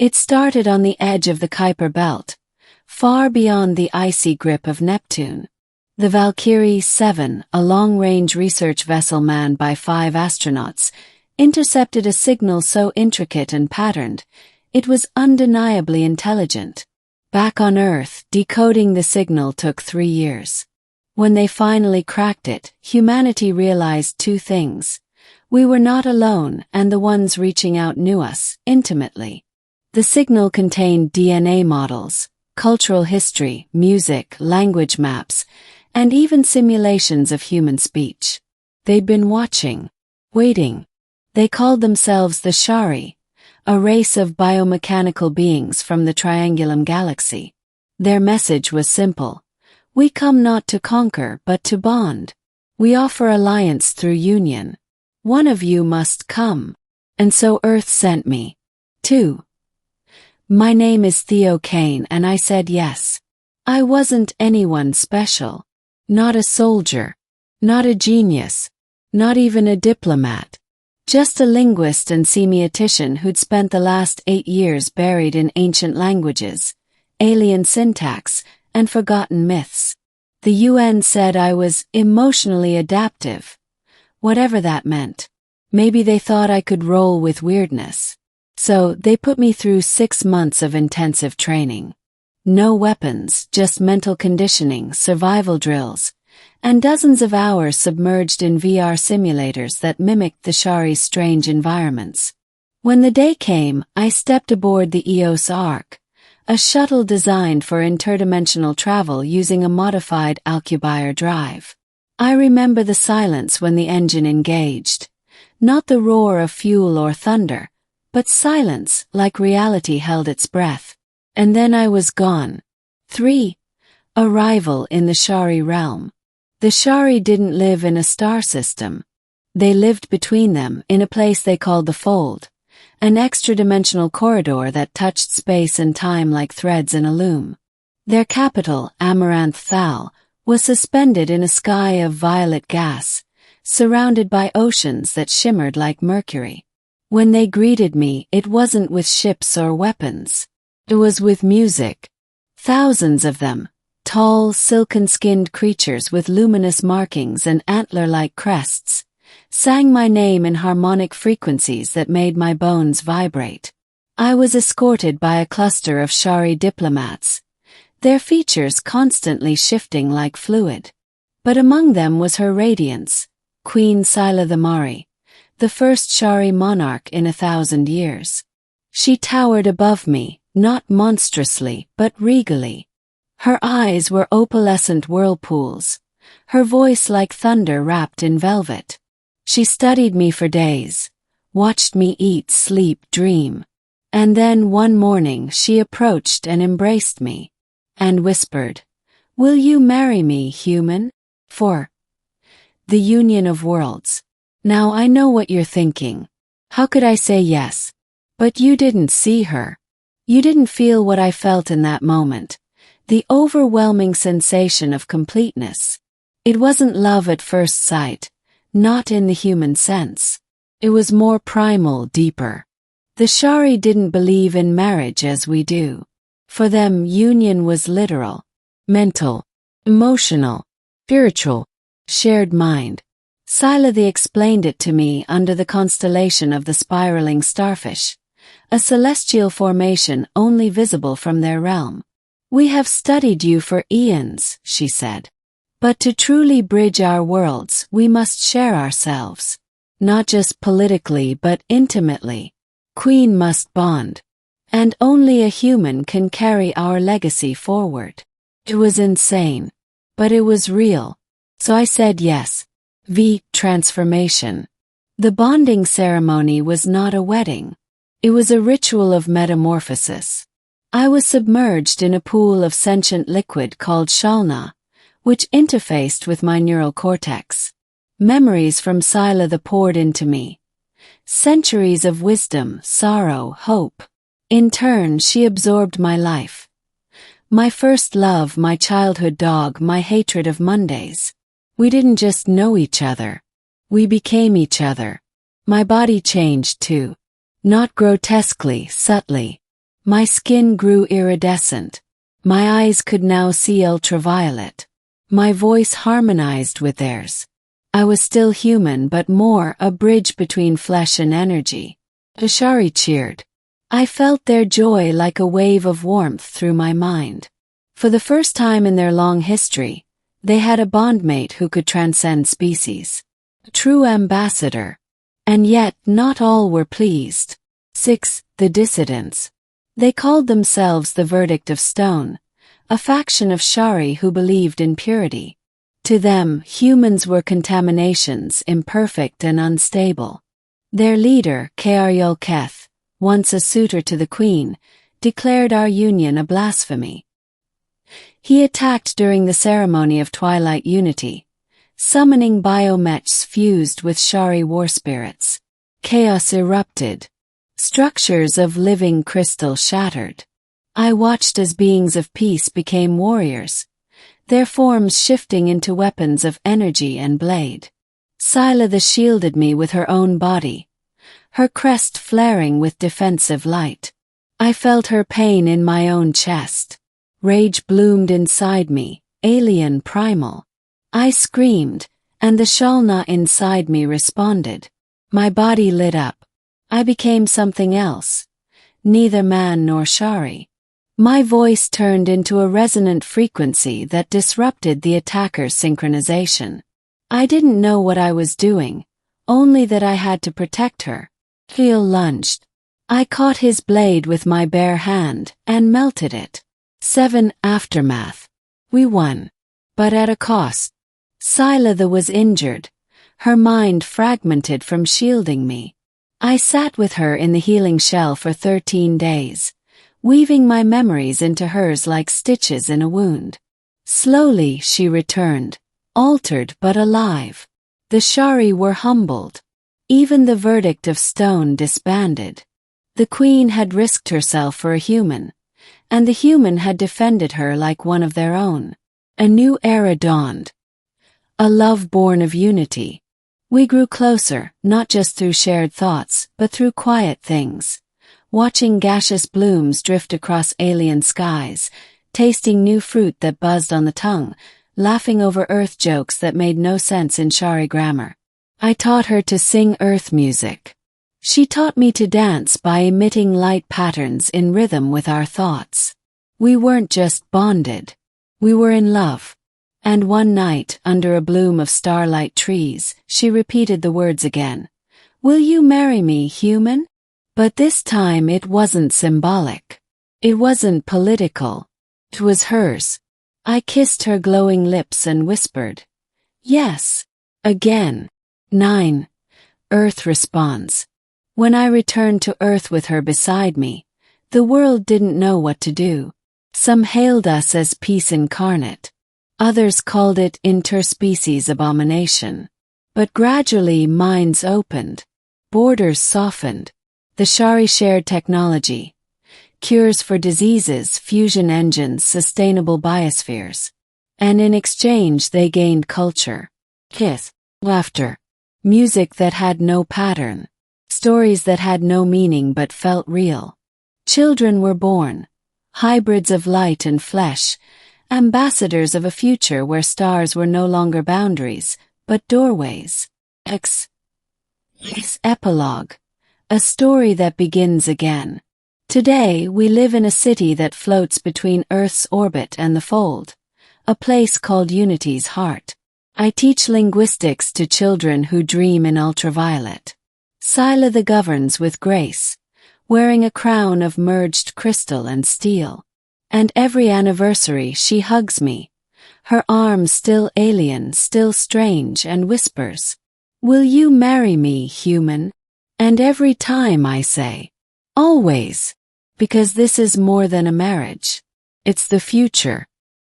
It started on the edge of the Kuiper Belt, far beyond the icy grip of Neptune. The Valkyrie 7, a long-range research vessel manned by 5 astronauts, intercepted a signal so intricate and patterned, it was undeniably intelligent. Back on Earth, decoding the signal took 3 years. When they finally cracked it, humanity realized 2 things. We were not alone, and the ones reaching out knew us, intimately. The signal contained DNA models, cultural history, music, language maps, and even simulations of human speech. They'd been watching, waiting. They called themselves the Shari, a race of biomechanical beings from the Triangulum galaxy. Their message was simple. We come not to conquer but to bond. We offer alliance through union. One of you must come. And so Earth sent me. 2. My name is Theo Kane, and I said yes. I wasn't anyone special. Not a soldier. Not a genius. Not even a diplomat. Just a linguist and semiotician who'd spent the last 8 years buried in ancient languages, alien syntax, and forgotten myths. The UN said I was emotionally adaptive. Whatever that meant. Maybe they thought I could roll with weirdness. So they put me through 6 months of intensive training. No weapons, just mental conditioning, survival drills, and dozens of hours submerged in VR simulators that mimicked the Shari's strange environments. When the day came, I stepped aboard the EOS Ark, a shuttle designed for interdimensional travel using a modified Alcubierre drive. I remember the silence when the engine engaged. Not the roar of fuel or thunder, but silence, like reality held its breath. And then I was gone. 3. Arrival in the Shari realm. The Shari didn't live in a star system. They lived between them, in a place they called the Fold, an extra-dimensional corridor that touched space and time like threads in a loom. Their capital, Amaranth Thal, was suspended in a sky of violet gas, surrounded by oceans that shimmered like mercury. When they greeted me, it wasn't with ships or weapons. It was with music. Thousands of them, tall, silken-skinned creatures with luminous markings and antler-like crests, sang my name in harmonic frequencies that made my bones vibrate. I was escorted by a cluster of Shari diplomats, their features constantly shifting like fluid. But among them was her radiance, Queen Scylla the Mari, the first Shari monarch in 1,000 years. She towered above me, not monstrously, but regally. Her eyes were opalescent whirlpools, her voice like thunder wrapped in velvet. She studied me for days, watched me eat, sleep, dream. And then one morning she approached and embraced me, and whispered, "Will you marry me, human? For the union of worlds." Now I know what you're thinking. How could I say yes? But you didn't see her. You didn't feel what I felt in that moment. The overwhelming sensation of completeness. It wasn't love at first sight, not in the human sense. It was more primal, deeper. The Shari didn't believe in marriage as we do. For them, union was literal, mental, emotional, spiritual, shared mind. Scylla explained it to me under the constellation of the spiraling starfish, a celestial formation only visible from their realm. "We have studied you for eons," she said. "But to truly bridge our worlds, we must share ourselves. Not just politically but intimately. Queen must bond. And only a human can carry our legacy forward." It was insane. But it was real. So I said yes. Transformation. The bonding ceremony was not a wedding. It was a ritual of metamorphosis. I was submerged in a pool of sentient liquid called Shalna, which interfaced with my neural cortex. Memories from Scylla poured into me. Centuries of wisdom, sorrow, hope. In turn, she absorbed my life. My first love, my childhood dog, my hatred of Mondays. We didn't just know each other. We became each other. My body changed too. Not grotesquely, subtly. My skin grew iridescent. My eyes could now see ultraviolet. My voice harmonized with theirs. I was still human but more a bridge between flesh and energy. Ashari cheered. I felt their joy like a wave of warmth through my mind. For the first time in their long history, they had a bondmate who could transcend species. A true ambassador. And yet not all were pleased. 6. The dissidents. They called themselves the Verdict of Stone, a faction of Shari who believed in purity. To them, humans were contaminations, imperfect and unstable. Their leader, Karyol Keth, once a suitor to the Queen, declared our union a blasphemy. He attacked during the ceremony of Twilight Unity, summoning biomechs fused with Shari war spirits. Chaos erupted. Structures of living crystal shattered. I watched as beings of peace became warriors, their forms shifting into weapons of energy and blade. Scylla shielded me with her own body, her crest flaring with defensive light. I felt her pain in my own chest. Rage bloomed inside me, alien primal. I screamed, and the Shalna inside me responded. My body lit up. I became something else, neither man nor Shari. My voice turned into a resonant frequency that disrupted the attacker's synchronization. I didn't know what I was doing, only that I had to protect her. Phil lunged. I caught his blade with my bare hand and melted it. 7. Aftermath. We won. But at a cost. Scylla was injured, her mind fragmented from shielding me. I sat with her in the healing shell for 13 days, weaving my memories into hers like stitches in a wound. Slowly she returned, altered but alive. The Shari were humbled. Even the Verdict of Stone disbanded. The Queen had risked herself for a human, and the human had defended her like one of their own. A new era dawned. A love born of unity. We grew closer, not just through shared thoughts, but through quiet things. Watching gaseous blooms drift across alien skies, tasting new fruit that buzzed on the tongue, laughing over Earth jokes that made no sense in Shari grammar. I taught her to sing Earth music. She taught me to dance by emitting light patterns in rhythm with our thoughts. We weren't just bonded. We were in love. And one night, under a bloom of starlight trees, she repeated the words again. Will you marry me, human? But this time it wasn't symbolic. It wasn't political. It was hers. I kissed her glowing lips and whispered, yes. Again. 9. Earth responds. When I returned to Earth with her beside me, the world didn't know what to do. Some hailed us as peace incarnate. Others called it interspecies abomination. But gradually minds opened. Borders softened. The Shari shared technology. Cures for diseases, fusion engines, sustainable biospheres. And in exchange they gained culture. Kiss. Laughter. Music that had no pattern. Stories that had no meaning but felt real. Children were born. Hybrids of light and flesh. Ambassadors of a future where stars were no longer boundaries, but doorways. Epilogue. A story that begins again. Today we live in a city that floats between Earth's orbit and the fold, a place called Unity's heart. I teach linguistics to children who dream in ultraviolet. Scylla governs with grace, wearing a crown of merged crystal and steel. And every anniversary she hugs me, her arms still alien, still strange, and whispers, will you marry me, human? And every time I say, always, because this is more than a marriage. It's the future.